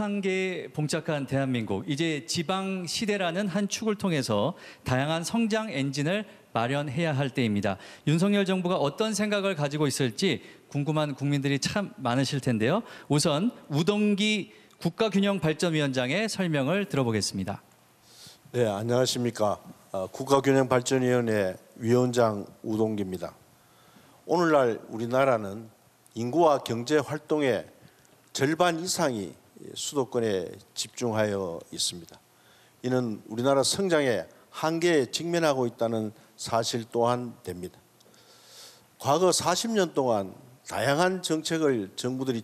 한계에 봉착한 대한민국, 이제 지방 시대라는 한 축을 통해서 다양한 성장 엔진을 마련해야 할 때입니다. 윤석열 정부가 어떤 생각을 가지고 있을지 궁금한 국민들이 참 많으실 텐데요. 우선 우동기 국가균형발전위원장의 설명을 들어보겠습니다. 네, 안녕하십니까. 국가균형발전위원회 위원장 우동기입니다. 오늘날 우리나라는 인구와 경제 활동의 절반 이상이 수도권에 집중하여 있습니다. 이는 우리나라 성장의 한계에 직면하고 있다는 사실 또한 됩니다. 과거 40년 동안 다양한 정책을 정부들이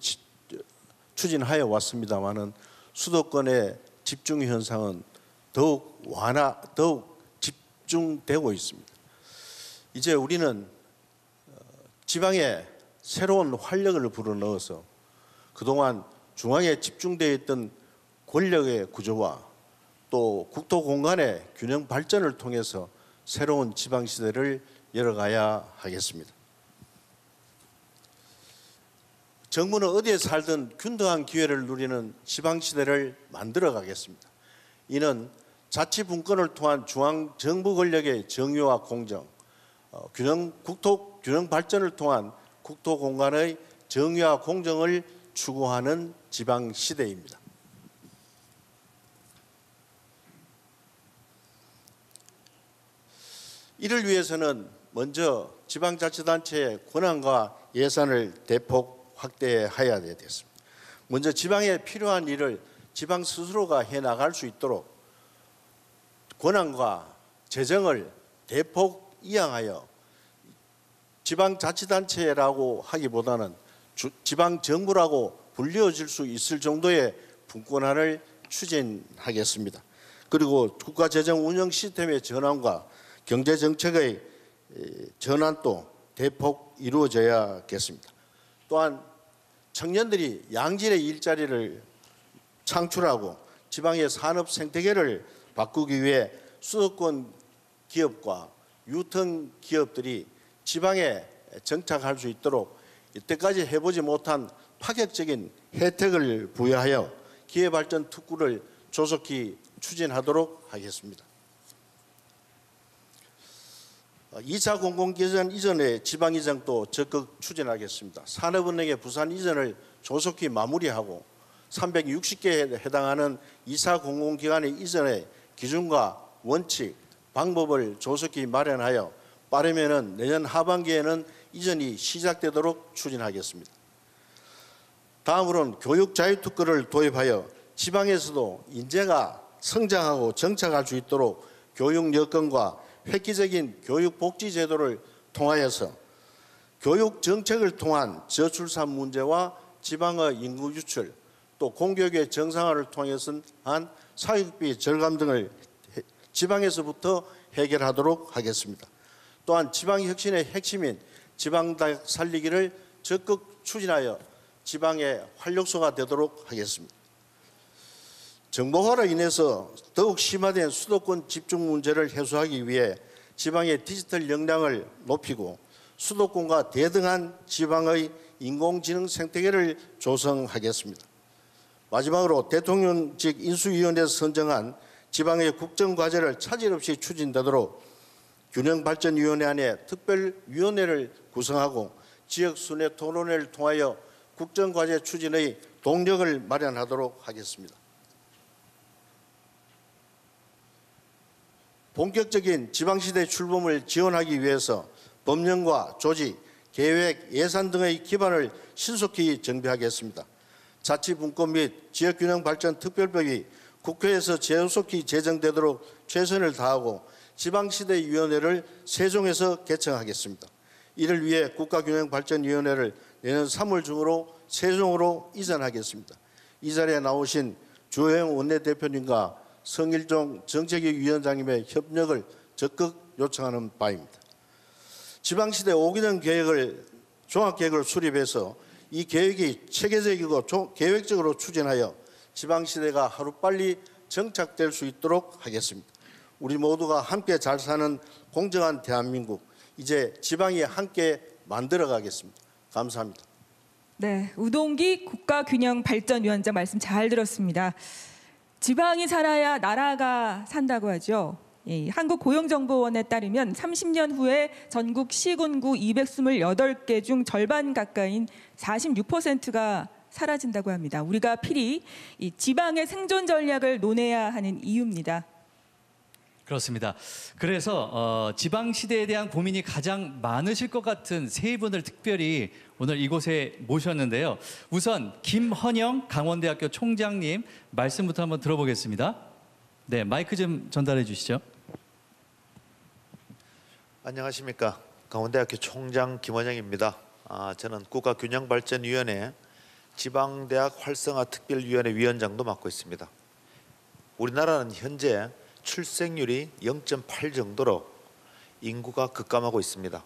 추진하여 왔습니다마는 수도권의 집중 현상은 더욱 집중되고 있습니다. 이제 우리는 지방에 새로운 활력을 불어넣어서 그동안 중앙에 집중되어 있던 권력의 구조와 또 국토 공간의 균형 발전을 통해서 새로운 지방 시대를 열어가야 하겠습니다. 정부는 어디에 살든 균등한 기회를 누리는 지방 시대를 만들어 가겠습니다. 이는 자치분권을 통한 중앙 정부 권력의 정의와 공정, 국토 균형 발전을 통한 국토 공간의 정의와 공정을 추구하는 지방 시대입니다. 이를 위해서는 먼저 지방자치단체의 권한과 예산을 대폭 확대해야 되겠습니다. 먼저 지방에 필요한 일을 지방 스스로가 해나갈 수 있도록 권한과 재정을 대폭 이양하여 지방자치단체라고 하기보다는 지방정부라고 불리워질 수 있을 정도의 분권화를 추진하겠습니다. 그리고 국가재정 운영 시스템의 전환과 경제정책의 전환도 대폭 이루어져야겠습니다. 또한 청년들이 양질의 일자리를 창출하고 지방의 산업 생태계를 바꾸기 위해 수도권 기업과 유통 기업들이 지방에 정착할 수 있도록 이때까지 해보지 못한 파격적인 혜택을 부여하여 기회발전 특구를 조속히 추진하도록 하겠습니다. 2차 공공기관 이전의 지방 이전도 적극 추진하겠습니다. 산업은행의 부산 이전을 조속히 마무리하고 360개에 해당하는 2차 공공기관의 이전의 기준과 원칙, 방법을 조속히 마련하여 빠르면은 내년 하반기에는 이전이 시작되도록 추진하겠습니다. 다음으로는 교육 자유특구를 도입하여 지방에서도 인재가 성장하고 정착할 수 있도록 교육 여건과 획기적인 교육복지 제도를 통하여서 교육 정책을 통한 저출산 문제와 지방의 인구 유출, 또 공교육의 정상화를 통해서 한 사육비 절감 등을 지방에서부터 해결하도록 하겠습니다. 또한 지방혁신의 핵심인 지방다육 살리기를 적극 추진하여 지방의 활력소가 되도록 하겠습니다. 정보화로 인해서 더욱 심화된 수도권 집중 문제를 해소하기 위해 지방의 디지털 역량을 높이고 수도권과 대등한 지방의 인공지능 생태계를 조성하겠습니다. 마지막으로 대통령직 인수위원회에서 선정한 지방의 국정과제를 차질 없이 추진되도록 균형발전위원회 안에 특별위원회를 구성하고 지역순회 토론회를 통하여 국정과제 추진의 동력을 마련하도록 하겠습니다. 본격적인 지방시대 출범을 지원하기 위해서 법령과 조직, 계획, 예산 등의 기반을 신속히 정비하겠습니다. 자치분권 및 지역균형발전특별법이 국회에서 제속히 제정되도록 최선을 다하고 지방시대위원회를 세종에서 개청하겠습니다. 이를 위해 국가균형발전위원회를 내년 3월 중으로 세종으로 이전하겠습니다. 이 자리에 나오신 주호영 원내대표님과 성일종 정책위원장님의 협력을 적극 요청하는 바입니다. 지방시대 5개년 계획을 종합계획을 수립해서 이 계획이 체계적이고 계획적으로 추진하여 지방시대가 하루빨리 정착될 수 있도록 하겠습니다. 우리 모두가 함께 잘 사는 공정한 대한민국, 이제 지방이 함께 만들어 가겠습니다. 감사합니다. 네, 우동기 국가균형발전위원장 말씀 잘 들었습니다. 지방이 살아야 나라가 산다고 하죠. 한국고용정보원에 따르면 30년 후에 전국 시군구 228개 중 절반 가까이인 46%가 사라진다고 합니다. 우리가 필히 이 지방의 생존 전략을 논해야 하는 이유입니다. 그렇습니다. 그래서 지방 시대에 대한 고민이 가장 많으실 것 같은 세 분을 특별히 오늘 이곳에 모셨는데요. 우선 김헌영 강원대학교 총장님 말씀부터 한번 들어보겠습니다. 네, 마이크 좀 전달해 주시죠. 안녕하십니까. 강원대학교 총장 김헌영입니다. 저는 국가균형발전위원회 지방대학 활성화 특별위원회 위원장도 맡고 있습니다. 우리나라는 현재 출생률이 0.8 정도로 인구가 급감하고 있습니다.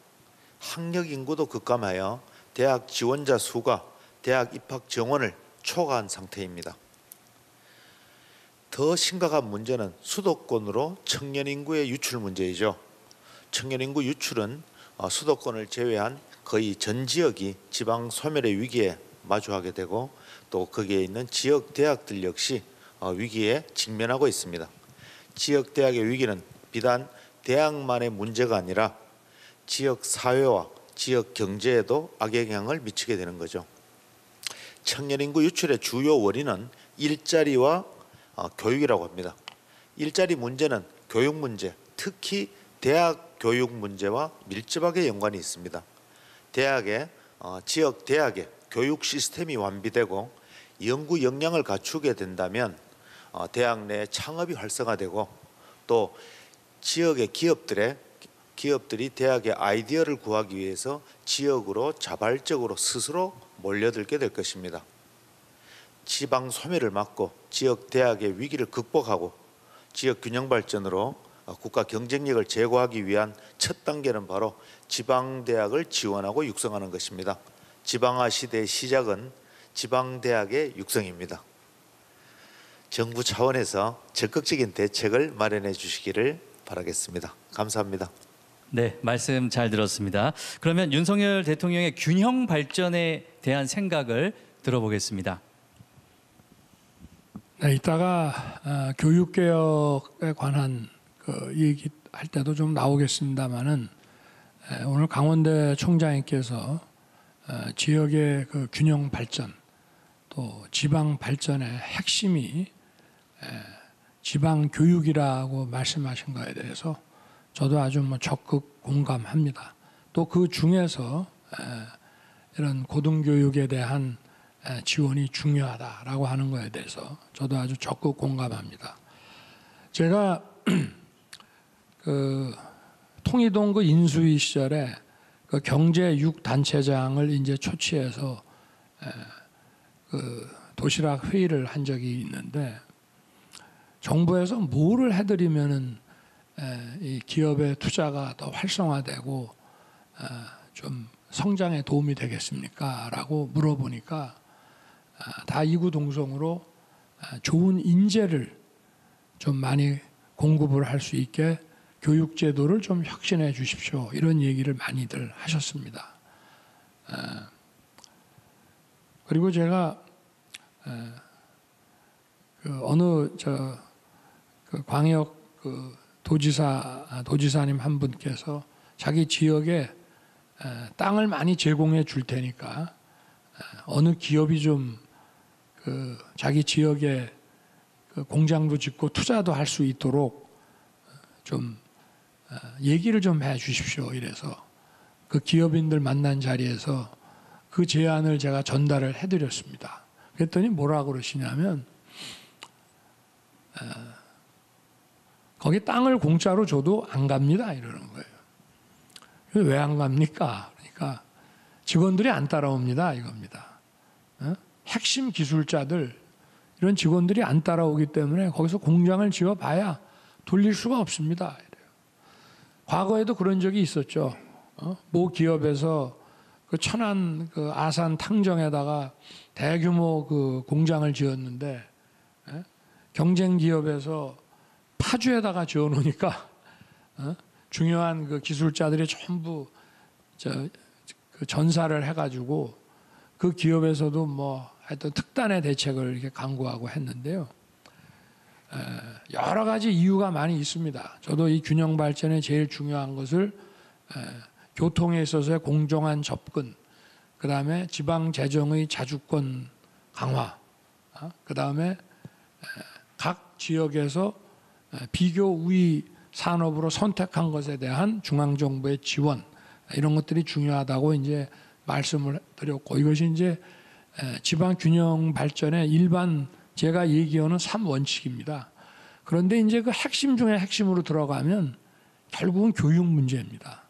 학력 인구도 급감하여 대학 지원자 수가 대학 입학 정원을 초과한 상태입니다. 더 심각한 문제는 수도권으로 청년 인구의 유출 문제이죠. 청년 인구 유출은 수도권을 제외한 거의 전 지역이 지방 소멸의 위기에 마주하게 되고 또 거기에 있는 지역 대학들 역시 위기에 직면하고 있습니다. 지역 대학의 위기는 비단 대학만의 문제가 아니라 지역 사회와 지역 경제에도 악영향을 미치게 되는 거죠. 청년 인구 유출의 주요 원인은 일자리와 교육이라고 합니다. 일자리 문제는 교육 문제, 특히 대학 교육 문제와 밀접하게 연관이 있습니다. 지역 대학의 교육 시스템이 완비되고 연구 역량을 갖추게 된다면 대학 내 창업이 활성화되고 또 지역의 기업들이 대학의 아이디어를 구하기 위해서 지역으로 자발적으로 스스로 몰려들게 될 것입니다. 지방 소멸을 막고 지역 대학의 위기를 극복하고 지역 균형 발전으로 국가 경쟁력을 제고하기 위한 첫 단계는 바로 지방대학을 지원하고 육성하는 것입니다. 지방화 시대의 시작은 지방대학의 육성입니다. 정부 차원에서 적극적인 대책을 마련해 주시기를 바라겠습니다. 감사합니다. 네, 말씀 잘 들었습니다. 그러면 윤석열 대통령의 균형 발전에 대한 생각을 들어보겠습니다. 네, 이따가 교육 개혁에 관한 그 얘기할 때도 좀 나오겠습니다만은 오늘 강원대 총장님께서 지역의 그 균형 발전 또 지방 발전의 핵심이 지방 교육이라고 말씀하신 거에 대해서 저도 아주 적극 공감합니다. 또 그 중에서 이런 고등교육에 대한 지원이 중요하다라고 하는 거에 대해서 저도 아주 적극 공감합니다. 제가 그 통이동 그 인수위 시절에 그 경제 6단체장을 이제 초치해서 그 도시락 회의를 한 적이 있는데 정부에서 뭐를 해드리면은 이 기업의 투자가 더 활성화되고 좀 성장에 도움이 되겠습니까? 라고 물어보니까 다 이구동성으로 좋은 인재를 좀 많이 공급을 할 수 있게 교육제도를 좀 혁신해 주십시오. 이런 얘기를 많이들 하셨습니다. 그리고 제가 그 어느 그 광역 그 도지사님 한 분께서 자기 지역에 땅을 많이 제공해 줄 테니까 어느 기업이 좀 그 자기 지역에 그 공장도 짓고 투자도 할 수 있도록 좀 얘기를 좀 해 주십시오. 이래서 그 기업인들 만난 자리에서 그 제안을 제가 전달을 해드렸습니다. 그랬더니 뭐라 그러시냐면 거기 땅을 공짜로 줘도 안 갑니다. 이러는 거예요. 왜 안 갑니까? 그러니까 직원들이 안 따라옵니다. 이겁니다. 핵심 기술자들 이런 직원들이 안 따라오기 때문에 거기서 공장을 지어봐야 돌릴 수가 없습니다. 이래요. 과거에도 그런 적이 있었죠. 모 기업에서 그 천안 그 아산 탕정에다가 대규모 그 공장을 지었는데 경쟁 기업에서 파주에다가 지어놓으니까 중요한 그 기술자들이 전부 그 전사를 해가지고 그 기업에서도 뭐 하여튼 특단의 대책을 이렇게 강구하고 했는데요. 여러 가지 이유가 많이 있습니다. 저도 이 균형 발전에 제일 중요한 것을 교통에 있어서의 공정한 접근, 그 다음에 지방 재정의 자주권 강화, 그 다음에 각 지역에서 비교 우위 산업으로 선택한 것에 대한 중앙 정부의 지원, 이런 것들이 중요하다고 이제 말씀을 드렸고, 이것이 이제 지방 균형 발전의 일반 제가 얘기하는 3원칙입니다. 그런데 이제 그 핵심 중에 핵심으로 들어가면 결국은 교육 문제입니다.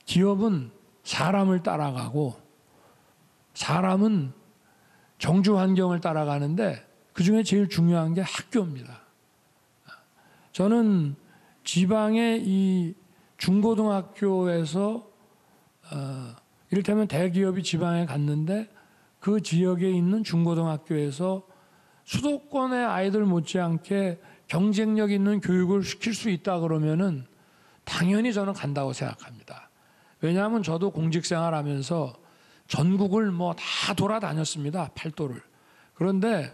기업은 사람을 따라가고 사람은 정주 환경을 따라가는데 그중에 제일 중요한 게 학교입니다. 저는 지방의 이 중고등학교에서 이를테면 대기업이 지방에 갔는데 그 지역에 있는 중고등학교에서 수도권의 아이들 못지않게 경쟁력 있는 교육을 시킬 수 있다 그러면은 당연히 저는 간다고 생각합니다. 왜냐하면 저도 공직생활 하면서 전국을 뭐 다 돌아다녔습니다. 팔도를. 그런데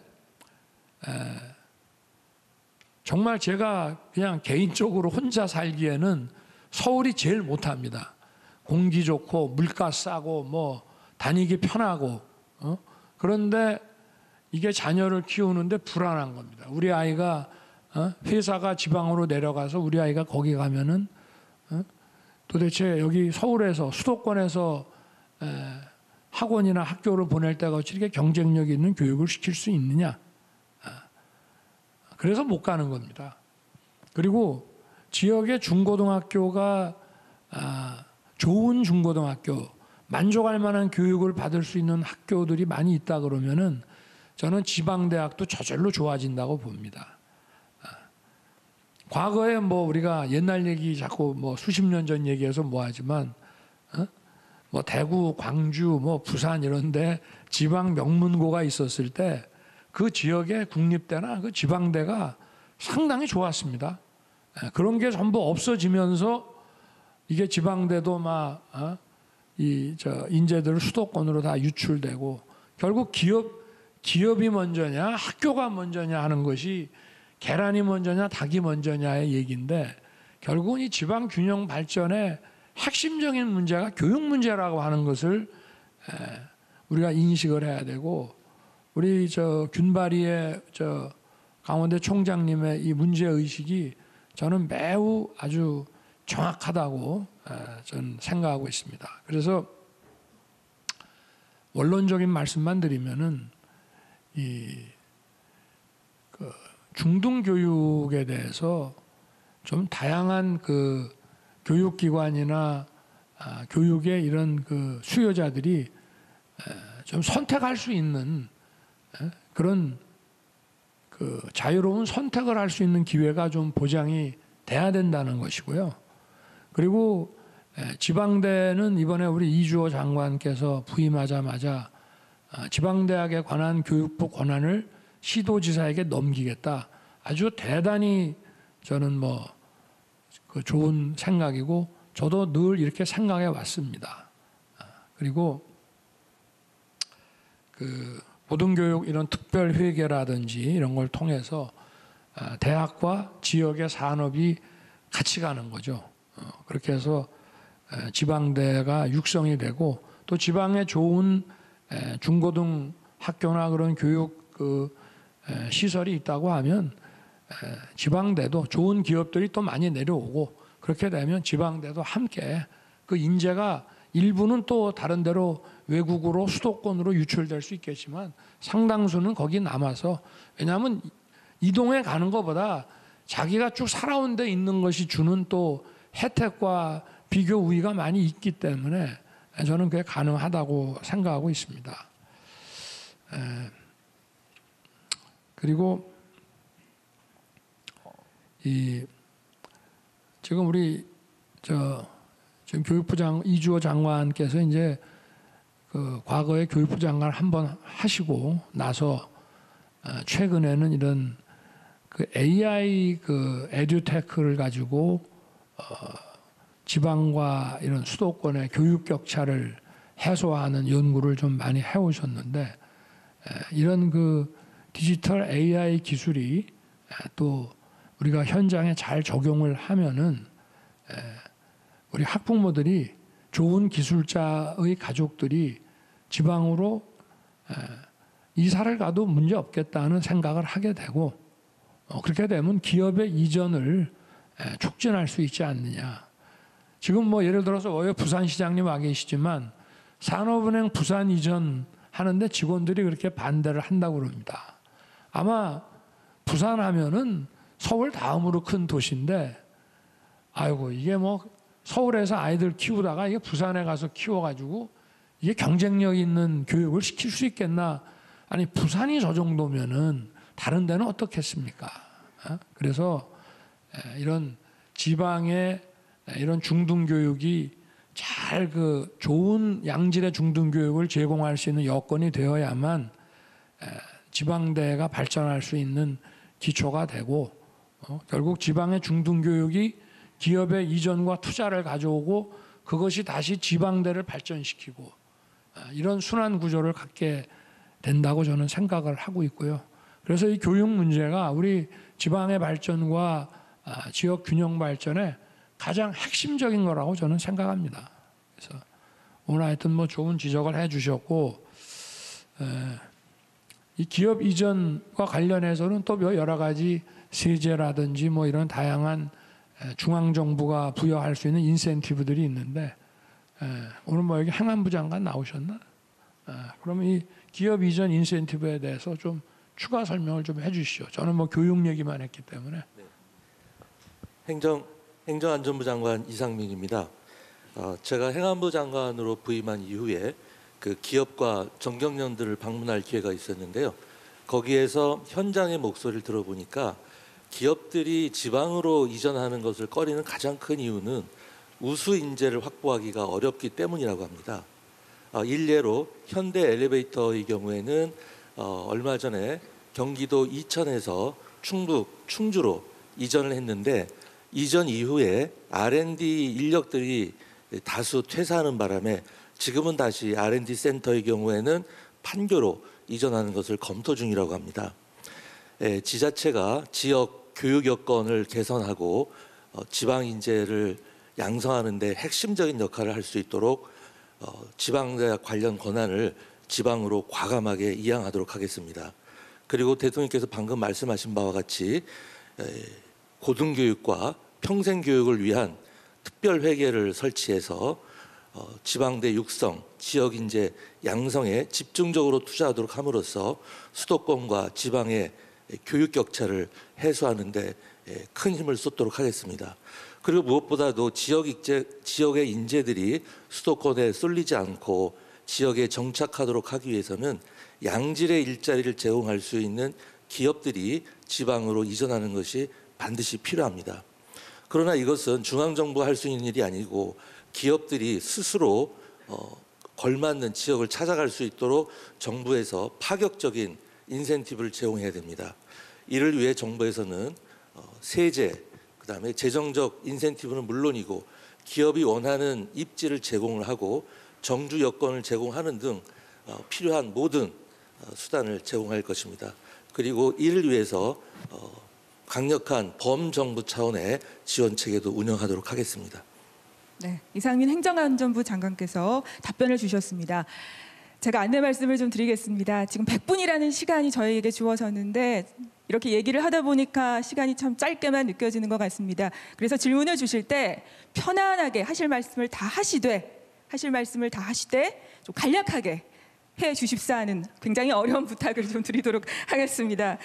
정말 제가 그냥 개인적으로 혼자 살기에는 서울이 제일 못합니다. 공기 좋고 물가 싸고 뭐 다니기 편하고 그런데 이게 자녀를 키우는데 불안한 겁니다. 우리 아이가 회사가 지방으로 내려가서 우리 아이가 거기 가면은 도대체 여기 서울에서 수도권에서 학원이나 학교를 보낼 때가 어찌 이렇게 경쟁력 있는 교육을 시킬 수 있느냐. 그래서 못 가는 겁니다. 그리고 지역의 중고등학교가 좋은 중고등학교, 만족할 만한 교육을 받을 수 있는 학교들이 많이 있다 그러면은 저는 지방대학도 저절로 좋아진다고 봅니다. 과거에 뭐 우리가 옛날 얘기 자꾸 뭐 수십 년 전 얘기해서 뭐 하지만 뭐 대구, 광주, 뭐 부산 이런데 지방 명문고가 있었을 때 그 지역의 국립대나 그 지방대가 상당히 좋았습니다. 그런 게 전부 없어지면서 이게 지방대도 막 인재들 수도권으로 다 유출되고 결국 기업이 먼저냐 학교가 먼저냐 하는 것이 계란이 먼저냐 닭이 먼저냐의 얘기인데 결국은 이 지방 균형 발전의 핵심적인 문제가 교육 문제라고 하는 것을 우리가 인식을 해야 되고 우리 균바리의 강원대 총장님의 이 문제 의식이 저는 매우 아주 정확하다고 저는 생각하고 있습니다. 그래서 원론적인 말씀만 드리면은 중등 교육에 대해서 좀 다양한 그 교육기관이나 교육의 이런 그 수요자들이 좀 선택할 수 있는 그런 그 자유로운 선택을 할 수 있는 기회가 좀 보장이 돼야 된다는 것이고요. 그리고 지방대는 이번에 우리 이주호 장관께서 부임하자마자 지방대학에 관한 교육부 권한을 시도지사에게 넘기겠다. 아주 대단히 저는 뭐 그 좋은 생각이고 저도 늘 이렇게 생각해 왔습니다. 그리고 그 고등교육 이런 특별회계라든지 이런 걸 통해서 대학과 지역의 산업이 같이 가는 거죠. 그렇게 해서 지방대가 육성이 되고 또 지방에 좋은 중고등 학교나 그런 교육 그 시설이 있다고 하면 지방대도 좋은 기업들이 또 많이 내려오고 그렇게 되면 지방대도 함께 그 인재가 일부는 또 다른 데로 외국으로 수도권으로 유출될 수 있겠지만 상당수는 거기 남아서 왜냐하면 이동해 가는 것보다 자기가 쭉 살아온 데 있는 것이 주는 또 혜택과 비교 우위가 많이 있기 때문에 저는 그게 가능하다고 생각하고 있습니다. 그리고 지금 우리 지금 교육부 이주호 장관께서 이제 그 과거에 교육부 장관 한번 하시고 나서 최근에는 이런 그 AI 그 에듀테크를 가지고 지방과 이런 수도권의 교육 격차를 해소하는 연구를 좀 많이 해오셨는데 이런 그 디지털 AI 기술이 또 우리가 현장에 잘 적용을 하면은 우리 학부모들이 좋은 기술자의 가족들이 지방으로 이사를 가도 문제 없겠다는 생각을 하게 되고 그렇게 되면 기업의 이전을 촉진할 수 있지 않느냐. 지금 뭐 예를 들어서 왜 부산시장님 와 계시지만 산업은행 부산 이전 하는데 직원들이 그렇게 반대를 한다고 그럽니다. 아마 부산 하면은 서울 다음으로 큰 도시인데 아이고 이게 뭐 서울에서 아이들 키우다가 이게 부산에 가서 키워가지고 이게 경쟁력 있는 교육을 시킬 수 있겠나. 아니 부산이 저 정도면은 다른 데는 어떻겠습니까? 그래서 이런 지방의 이런 중등교육이 잘 그 좋은 양질의 중등교육을 제공할 수 있는 여건이 되어야만 지방대가 발전할 수 있는 기초가 되고 결국 지방의 중등교육이 기업의 이전과 투자를 가져오고 그것이 다시 지방대를 발전시키고 이런 순환 구조를 갖게 된다고 저는 생각을 하고 있고요. 그래서 이 교육 문제가 우리 지방의 발전과 지역 균형 발전에 가장 핵심적인 거라고 저는 생각합니다. 그래서 오늘 하여튼 뭐 좋은 지적을 해주셨고 이 기업 이전과 관련해서는 또 여러 가지 세제라든지 뭐 이런 다양한 중앙 정부가 부여할 수 있는 인센티브들이 있는데 오늘 뭐 여기 행안부 장관 나오셨나? 그러면 이 기업 이전 인센티브에 대해서 좀 추가 설명을 좀 해주시죠. 저는 뭐 교육 얘기만 했기 때문에. 행정안전부 장관 이상민입니다. 제가 행안부 장관으로 부임한 이후에 그 기업과 정경련들을 방문할 기회가 있었는데요. 거기에서 현장의 목소리를 들어보니까 기업들이 지방으로 이전하는 것을 꺼리는 가장 큰 이유는 우수 인재를 확보하기가 어렵기 때문이라고 합니다. 일례로 현대 엘리베이터의 경우에는 얼마 전에 경기도 이천에서 충북 충주로 이전을 했는데 이전 이후에 R&D 인력들이 다수 퇴사하는 바람에 지금은 다시 R&D 센터의 경우에는 판교로 이전하는 것을 검토 중이라고 합니다. 지자체가 지역 교육 여건을 개선하고 지방 인재를 양성하는 데 핵심적인 역할을 할 수 있도록 지방대학 관련 권한을 지방으로 과감하게 이양하도록 하겠습니다. 그리고 대통령께서 방금 말씀하신 바와 같이 고등교육과 평생교육을 위한 특별회계를 설치해서 지방대 육성, 지역인재 양성에 집중적으로 투자하도록 함으로써 수도권과 지방의 교육 격차를 해소하는 데 큰 힘을 쏟도록 하겠습니다. 그리고 무엇보다도 지역의 인재들이 수도권에 쏠리지 않고 지역에 정착하도록 하기 위해서는 양질의 일자리를 제공할 수 있는 기업들이 지방으로 이전하는 것이 반드시 필요합니다. 그러나 이것은 중앙정부가 할 수 있는 일이 아니고 기업들이 스스로 걸맞는 지역을 찾아갈 수 있도록 정부에서 파격적인 인센티브를 제공해야 됩니다. 이를 위해 정부에서는 세제, 그다음에 재정적 인센티브는 물론이고 기업이 원하는 입지를 제공을 하고 정주 여건을 제공하는 등 필요한 모든 수단을 제공할 것입니다. 그리고 이를 위해서 강력한 범정부 차원의 지원 체계도 운영하도록 하겠습니다. 네, 이상민 행정안전부 장관께서 답변을 주셨습니다. 제가 안내 말씀을 좀 드리겠습니다. 지금 100분이라는 시간이 저희에게 주어졌는데 이렇게 얘기를 하다 보니까 시간이 참 짧게만 느껴지는 것 같습니다. 그래서 질문을 주실 때 편안하게 하실 말씀을 다 하시되 좀 간략하게 해 주십사 하는 굉장히 어려운 부탁을 좀 드리도록 하겠습니다.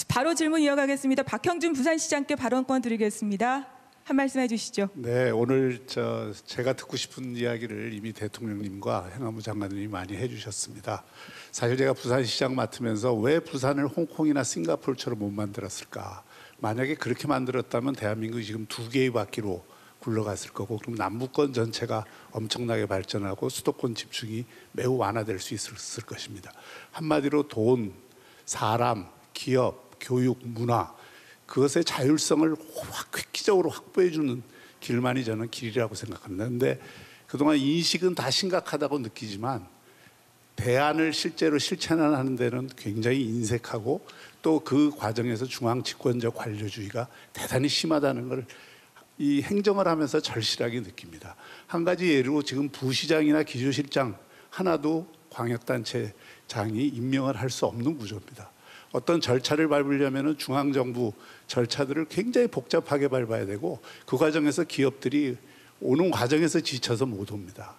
바로 질문 이어가겠습니다. 박형준 부산시장께 발언권 드리겠습니다. 한 말씀 해주시죠. 네, 오늘 제가 듣고 싶은 이야기를 이미 대통령님과 행안부 장관님이 많이 해주셨습니다. 사실 제가 부산시장 맡으면서 왜 부산을 홍콩이나 싱가포르처럼 못 만들었을까? 만약에 그렇게 만들었다면 대한민국이 지금 2개의 바퀴로 굴러갔을 거고, 그럼 남부권 전체가 엄청나게 발전하고 수도권 집중이 매우 완화될 수 있을 것입니다. 한마디로 돈, 사람, 기업, 교육, 문화, 그것의 자율성을 획기적으로 확보해주는 길만이 저는 길이라고 생각합니다. 그런데 그동안 인식은 다 심각하다고 느끼지만 대안을 실제로 실천하는 데는 굉장히 인색하고 또 그 과정에서 중앙 집권적 관료주의가 대단히 심하다는 걸 이 행정을 하면서 절실하게 느낍니다. 한 가지 예로 지금 부시장이나 기조실장 하나도 광역단체장이 임명을 할 수 없는 구조입니다. 어떤 절차를 밟으려면 중앙정부 절차들을 굉장히 복잡하게 밟아야 되고 그 과정에서 기업들이 오는 과정에서 지쳐서 못 옵니다.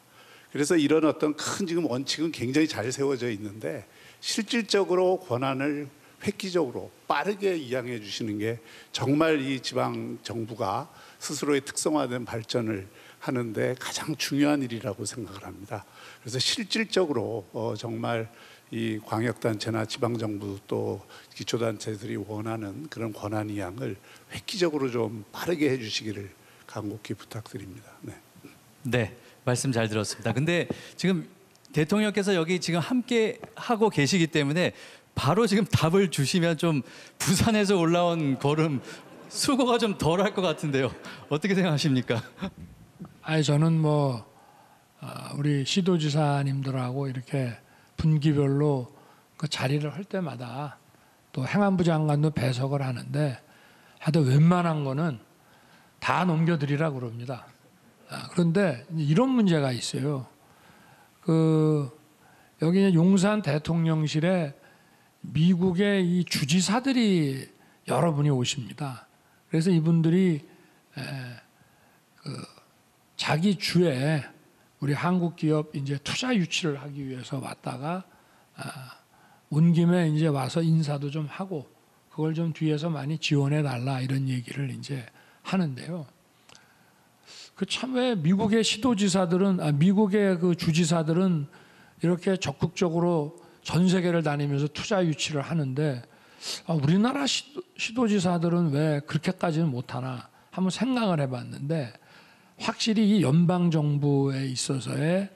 그래서 이런 어떤 큰 지금 원칙은 굉장히 잘 세워져 있는데 실질적으로 권한을 획기적으로 빠르게 이양해 주시는 게 정말 이 지방 정부가 스스로의 특성화된 발전을 하는데 가장 중요한 일이라고 생각을 합니다. 그래서 실질적으로 정말 이 광역단체나 지방정부 또 기초단체들이 원하는 그런 권한 이양을 획기적으로 좀 빠르게 해주시기를 간곡히 부탁드립니다. 네. 네, 말씀 잘 들었습니다. 근데 지금 대통령께서 여기 지금 함께 하고 계시기 때문에 바로 지금 답을 주시면 좀 부산에서 올라온 걸음 수고가 좀 덜할 것 같은데요. 어떻게 생각하십니까? 아니 저는 뭐 우리 시도지사님들하고 이렇게 분기별로 그 자리를 할 때마다 또 행안부 장관도 배석을 하는데 하여튼 웬만한 거는 다 넘겨드리라 그럽니다. 그런데 이런 문제가 있어요. 여기 용산 대통령실에 미국의 이 주지사들이 여러분이 오십니다. 그래서 이분들이 자기 주에 우리 한국 기업 이제 투자 유치를 하기 위해서 왔다가 온 김에 이제 와서 인사도 좀 하고 그걸 좀 뒤에서 많이 지원해 달라 이런 얘기를 이제 하는데요. 그 참 왜 미국의 시도지사들은 미국의 그 주지사들은 이렇게 적극적으로 전 세계를 다니면서 투자 유치를 하는데 우리나라 시도지사들은 왜 그렇게까지는 못하나 한번 생각을 해봤는데 확실히 이 연방 정부에 있어서의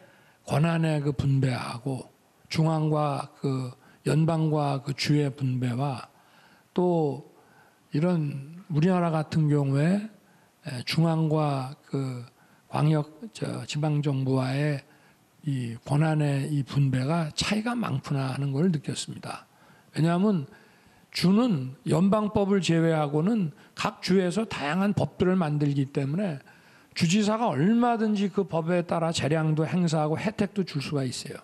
권한의 그 분배하고 중앙과 그 연방과 그 주의 분배와 또 이런 우리나라 같은 경우에 중앙과 그 광역 지방 정부와의 이 권한의 이 분배가 차이가 많구나 하는 걸 느꼈습니다. 왜냐하면 주는 연방법을 제외하고는 각 주에서 다양한 법들을 만들기 때문에 주지사가 얼마든지 그 법에 따라 재량도 행사하고 혜택도 줄 수가 있어요.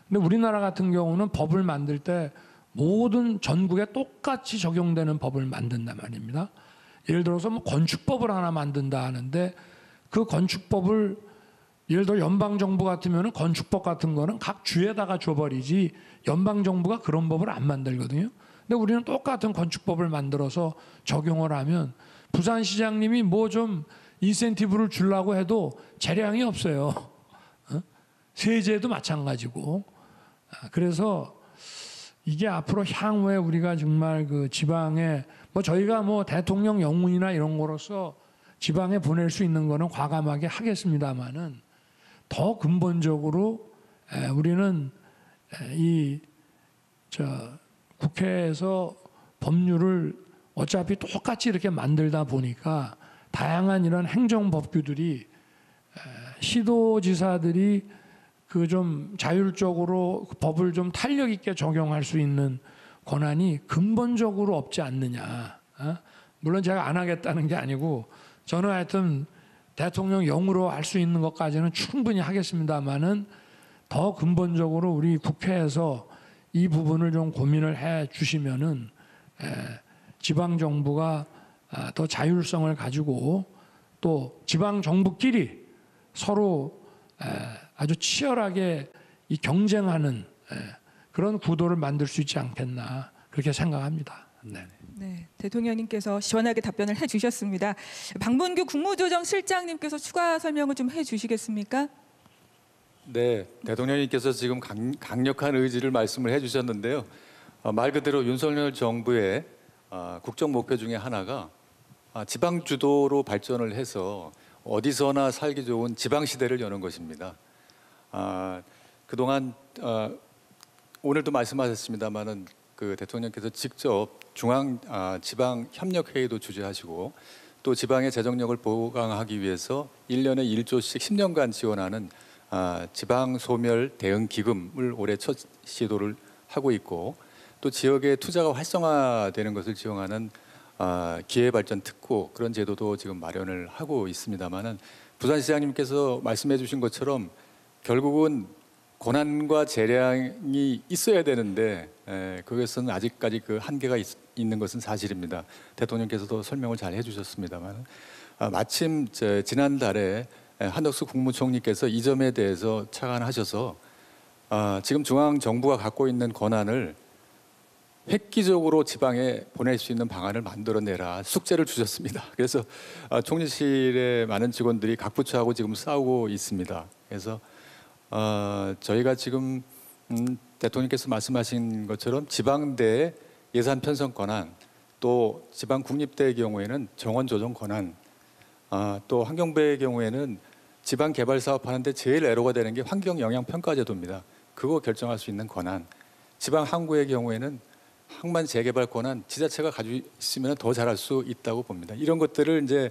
근데 우리나라 같은 경우는 법을 만들 때 모든 전국에 똑같이 적용되는 법을 만든단 말입니다. 예를 들어서 뭐 건축법을 하나 만든다 하는데 그 건축법을 예를 들어 연방정부 같으면 건축법 같은 거는 각 주에다가 줘버리지 연방정부가 그런 법을 안 만들거든요. 근데 우리는 똑같은 건축법을 만들어서 적용을 하면 부산시장님이 뭐 좀 인센티브를 주려고 해도 재량이 없어요. 세제도 마찬가지고. 그래서 이게 앞으로 향후에 우리가 정말 그 지방에 뭐 저희가 뭐 대통령 영문이나 이런 거로서 지방에 보낼 수 있는 거는 과감하게 하겠습니다만은 더 근본적으로 우리는 국회에서 법률을 어차피 똑같이 이렇게 만들다 보니까 다양한 이런 행정법규들이 시도지사들이 그 좀 자율적으로 법을 좀 탄력 있게 적용할 수 있는 권한이 근본적으로 없지 않느냐. 물론 제가 안 하겠다는 게 아니고 저는 하여튼 대통령 영으로 할 수 있는 것까지는 충분히 하겠습니다만은 더 근본적으로 우리 국회에서 이 부분을 좀 고민을 해 주시면은 지방 정부가 더 자율성을 가지고 또 지방 정부끼리 서로 아주 치열하게 이 경쟁하는 그런 구도를 만들 수 있지 않겠나 그렇게 생각합니다. 네. 네, 대통령님께서 시원하게 답변을 해주셨습니다. 박문규 국무조정실장님께서 추가 설명을 좀 해주시겠습니까? 네, 대통령님께서 지금 강력한 의지를 말씀을 해주셨는데요. 말 그대로 윤석열 정부의 국정 목표 중에 하나가 지방 주도로 발전을 해서 어디서나 살기 좋은 지방 시대를 여는 것입니다. 그동안 오늘도 말씀하셨습니다마는 그 대통령께서 직접 중앙 지방 협력 회의도 주재하시고 또 지방의 재정력을 보강하기 위해서 1년에 1조씩 10년간 지원하는 지방 소멸 대응 기금을 올해 첫 시도를 하고 있고, 또 지역의 투자가 활성화되는 것을 지원하는 기회발전 특구 그런 제도도 지금 마련을 하고 있습니다만은, 부산시장님께서 말씀해 주신 것처럼 결국은 권한과 재량이 있어야 되는데 그것은 아직까지 그 한계가 있는 것은 사실입니다. 대통령께서도 설명을 잘 해주셨습니다만, 마침 지난달에 한덕수 국무총리께서 이 점에 대해서 착안하셔서 지금 중앙 정부가 갖고 있는 권한을 획기적으로 지방에 보낼 수 있는 방안을 만들어내라 숙제를 주셨습니다. 그래서 총리실의 많은 직원들이 각 부처하고 지금 싸우고 있습니다. 그래서 저희가 지금 대통령께서 말씀하신 것처럼 지방대 예산 편성 권한, 또 지방 국립대의 경우에는 정원 조정 권한, 또 환경부의 경우에는 지방 개발 사업 하는데 제일 애로가 되는 게 환경 영향 평가 제도입니다. 그거 결정할 수 있는 권한, 지방 항구의 경우에는 항만 재개발 권한 지자체가 가지고 있으면 더 잘할 수 있다고 봅니다. 이런 것들을 이제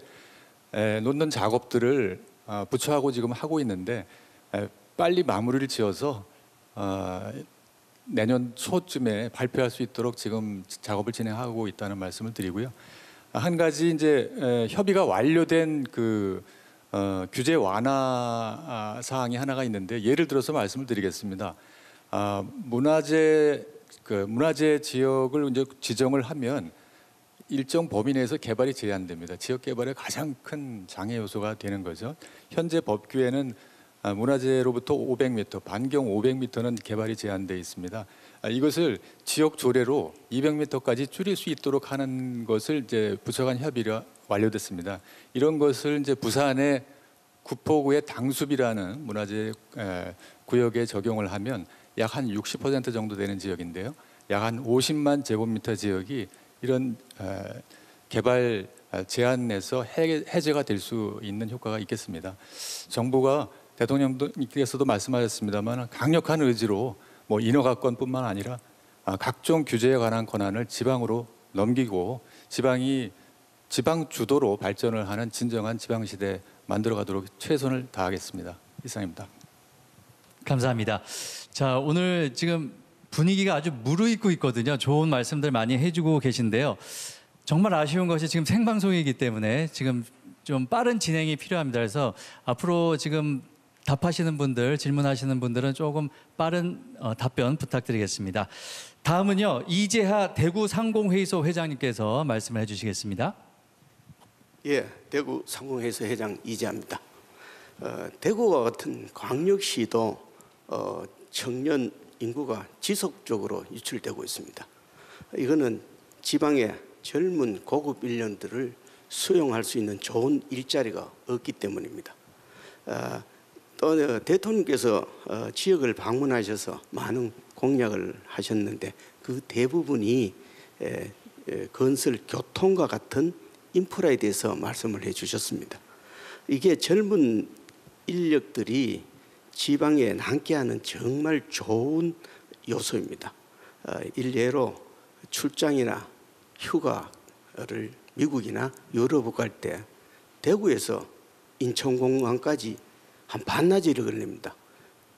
놓는 작업들을 부처하고 지금 하고 있는데 빨리 마무리를 지어서 내년 초쯤에 발표할 수 있도록 지금 작업을 진행하고 있다는 말씀을 드리고요. 한 가지 이제 협의가 완료된 그 규제 완화 사항이 하나가 있는데, 예를 들어서 말씀을 드리겠습니다. 문화재 지역을 이제 지정을 하면 일정 범위 내에서 개발이 제한됩니다. 지역 개발의 가장 큰 장애 요소가 되는 거죠. 현재 법규에는 문화재로부터 500m, 반경 500m는 개발이 제한되어 있습니다. 이것을 지역 조례로 200m까지 줄일 수 있도록 하는 것을 이제 부처 간 협의가 완료됐습니다. 이런 것을 이제 부산의 구포구의 당숲이라는 문화재 구역에 적용을 하면 약 한 60% 정도 되는 지역인데요. 약 한 50만 제곱미터 지역이 이런 개발 제한에서 해제가 될 수 있는 효과가 있겠습니다. 정부가 대통령께서도 말씀하셨습니다만 강력한 의지로 뭐 인허가권뿐만 아니라 각종 규제에 관한 권한을 지방으로 넘기고 지방이 지방 주도로 발전을 하는 진정한 지방시대 만들어가도록 최선을 다하겠습니다. 이상입니다. 감사합니다. 자, 오늘 지금 분위기가 아주 무르익고 있거든요. 좋은 말씀들 많이 해주고 계신데요. 정말 아쉬운 것이 지금 생방송이기 때문에 지금 좀 빠른 진행이 필요합니다. 그래서 앞으로 지금 답하시는 분들, 질문하시는 분들은 조금 빠른 답변 부탁드리겠습니다. 다음은요, 이재하 대구 상공회의소 회장님께서 말씀을 해주시겠습니다. 예, 대구 상공회의소 회장 이재하입니다. 대구와 같은 광역시도 청년 인구가 지속적으로 유출되고 있습니다. 이거는 지방의 젊은 고급 인력들을 수용할 수 있는 좋은 일자리가 없기 때문입니다. 또 대통령께서 지역을 방문하셔서 많은 공약을 하셨는데 그 대부분이 건설, 교통과 같은 인프라에 대해서 말씀을 해주셨습니다. 이게 젊은 인력들이 지방에 남게하는 정말 좋은 요소입니다. 일례로 출장이나 휴가를 미국이나 유럽 갈 때 대구에서 인천공항까지 한 반나절이 걸립니다.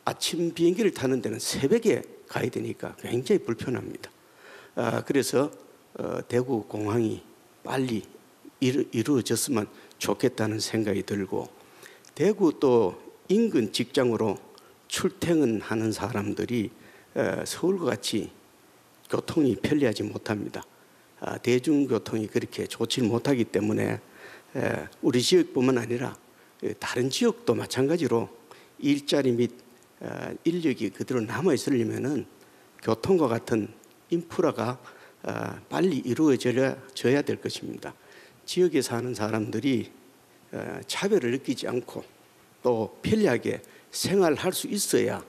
아침 비행기를 타는 데는 새벽에 가야 되니까 굉장히 불편합니다. 그래서 대구 공항이 빨리 이루어졌으면 좋겠다는 생각이 들고, 대구 또 인근 직장으로 출퇴근하는 사람들이 서울과 같이 교통이 편리하지 못합니다. 대중교통이 그렇게 좋지 못하기 때문에 우리 지역뿐만 아니라 다른 지역도 마찬가지로 일자리 및 인력이 그대로 남아 있으려면은 교통과 같은 인프라가 빨리 이루어져야 될 것입니다. 지역에 사는 사람들이 차별을 느끼지 않고 또 편리하게 생활할 수 있어야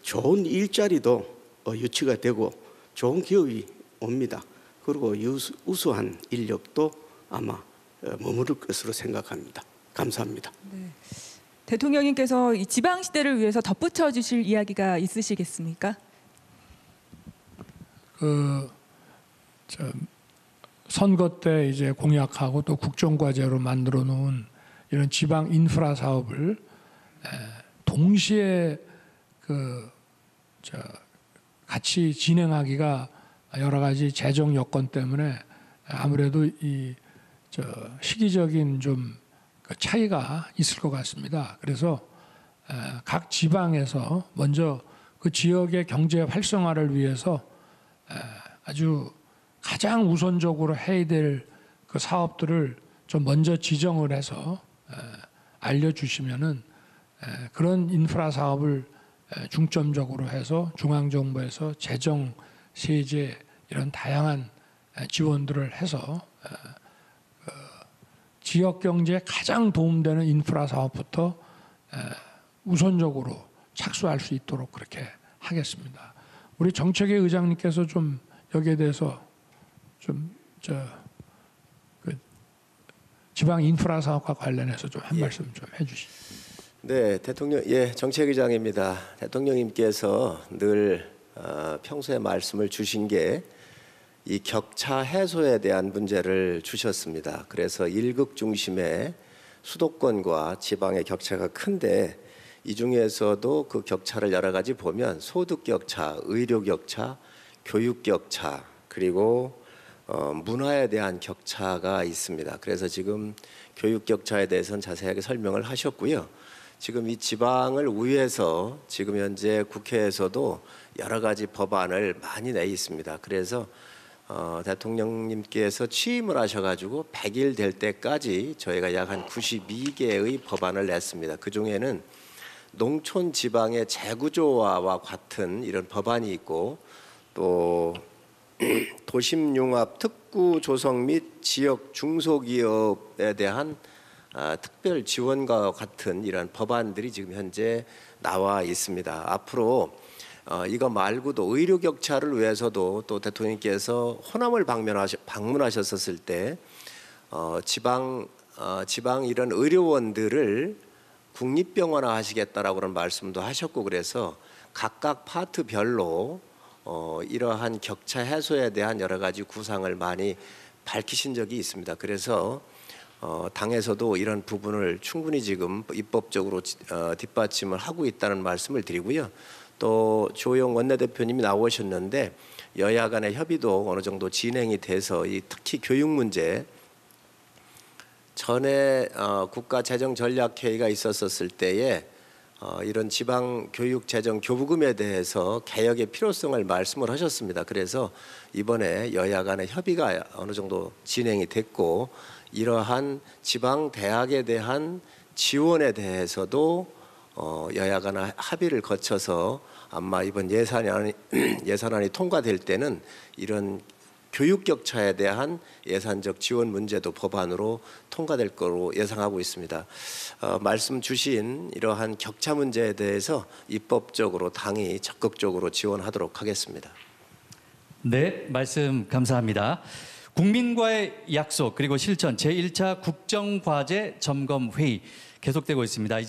좋은 일자리도 유치가 되고 좋은 기업이 옵니다. 그리고 우수한 인력도 아마 머무를 것으로 생각합니다. 감사합니다. 네. 대통령님께서 이 지방 시대를 위해서 덧붙여 주실 이야기가 있으시겠습니까? 선거 때 이제 공약하고 또 국정과제로 만들어 놓은 이런 지방 인프라 사업을 동시에 같이 진행하기가 여러 가지 재정 여건 때문에 아무래도 시기적인 좀 차이가 있을 것 같습니다. 그래서 각 지방에서 먼저 그 지역의 경제 활성화를 위해서 아주 가장 우선적으로 해야 될 그 사업들을 좀 먼저 지정을 해서 알려주시면은 그런 인프라 사업을 중점적으로 해서 중앙정부에서 재정, 세제 이런 다양한 지원들을 해서 지역 경제에 가장 도움되는 인프라 사업부터 우선적으로 착수할 수 있도록 그렇게 하겠습니다. 우리 정책위 의장님께서 좀 여기에 대해서 지방 인프라 사업과 관련해서 좀 한 말씀 좀 해주시죠. 네, 대통령, 정책위장입니다. 대통령님께서 늘 평소에 말씀을 주신 게 이 격차 해소에 대한 문제를 주셨습니다. 그래서 일극 중심의 수도권과 지방의 격차가 큰데 이 중에서도 그 격차를 여러 가지 보면 소득 격차, 의료 격차, 교육 격차, 그리고 문화에 대한 격차가 있습니다. 그래서 지금 교육 격차에 대해서는 자세하게 설명을 하셨고요. 지금 이 지방을 위해서 지금 현재 국회에서도 여러 가지 법안을 많이 내 있습니다. 그래서 대통령님께서 취임을 하셔가지고 100일 될 때까지 저희가 약 한 92개의 법안을 냈습니다. 그 중에는 농촌 지방의 재구조화와 같은 이런 법안이 있고 또 도심융합 특구 조성 및 지역 중소기업에 대한 특별 지원과 같은 이런 법안들이 지금 현재 나와 있습니다. 앞으로 이거 말고도 의료 격차를 위해서도 또 대통령께서 호남을 방문하셨었을 때 지방 이런 의료원들을 국립병원화 하시겠다라고 그런 말씀도 하셨고 그래서 각각 파트별로 이러한 격차 해소에 대한 여러 가지 구상을 많이 밝히신 적이 있습니다. 그래서 당에서도 이런 부분을 충분히 지금 입법적으로 뒷받침을 하고 있다는 말씀을 드리고요. 또 조영 원내대표님이 나오셨는데 여야 간의 협의도 어느 정도 진행이 돼서 특히 교육 문제 전에 국가재정전략회의가 있었을 때에 이런 지방 교육 재정 교부금에 대해서 개혁의 필요성을 말씀을 하셨습니다. 그래서 이번에 여야 간의 협의가 어느 정도 진행이 됐고 이러한 지방 대학에 대한 지원에 대해서도 여야 간의 합의를 거쳐서 아마 이번 예산안이 통과될 때는 이런 교육 격차에 대한 예산적 지원 문제도 법안으로 통과될 거로 예상하고 있습니다. 말씀 주신 이러한 격차 문제에 대해서 입법적으로 당이 적극적으로 지원하도록 하겠습니다. 네, 말씀 감사합니다. 국민과의 약속 그리고 실천 제1차 국정과제 점검회의 계속되고 있습니다.